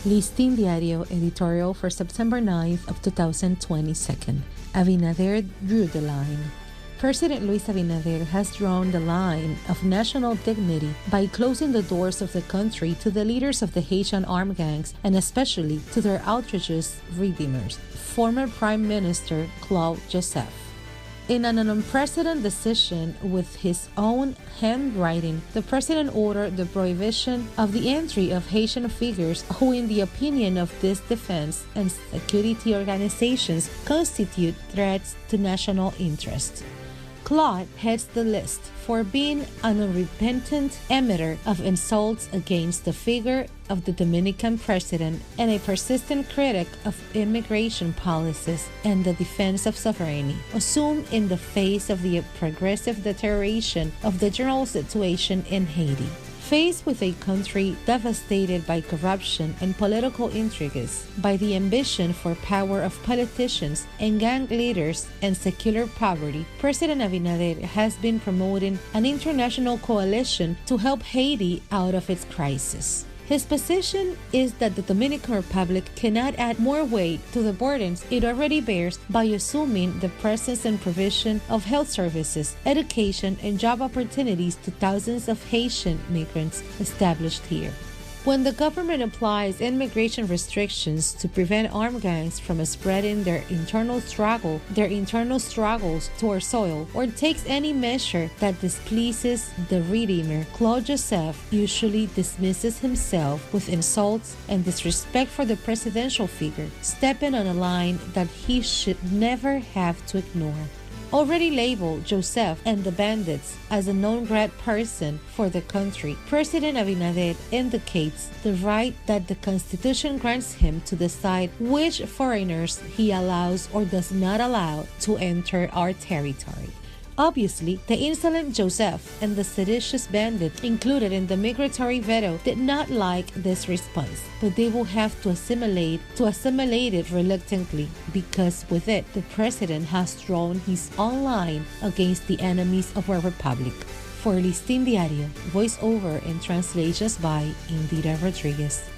Listín Diario editorial for September 9th of 2022. Abinader drew the line. President Luis Abinader has drawn the line of national dignity by closing the doors of the country to the leaders of the Haitian armed gangs and especially to their outrageous redeemers, former Prime Minister Claude Joseph. In an unprecedented decision with his own handwriting, the president ordered the prohibition of the entry of Haitian figures who, in the opinion of these defense and security organizations, constitute threats to national interest. Claude heads the list for being an unrepentant emitter of insults against the figure of the Dominican president and a persistent critic of immigration policies and the defense of sovereignty, assumed in the face of the progressive deterioration of the general situation in Haiti. Faced with a country devastated by corruption and political intrigues, by the ambition for power of politicians and gang leaders and secular poverty, President Abinader has been promoting an international coalition to help Haiti out of its crisis. His position is that the Dominican Republic cannot add more weight to the burdens it already bears by assuming the presence and provision of health services, education, and job opportunities to thousands of Haitian migrants established here. When the government applies immigration restrictions to prevent armed gangs from spreading their internal struggles to our soil, or takes any measure that displeases the redeemer, Claude Joseph usually dismisses himself with insults and disrespect for the presidential figure, stepping on a line that he should never have to ignore. Already labeled Joseph and the bandits as a non-grad person for the country, President Abinader indicates the right that the Constitution grants him to decide which foreigners he allows or does not allow to enter our territory. Obviously, the insolent Joseph and the seditious bandit included in the migratory veto did not like this response, but they will have to assimilate it reluctantly because with it, the president has drawn his own line against the enemies of our republic. For Listín Diario, voiceover and translations by Indira Rodriguez.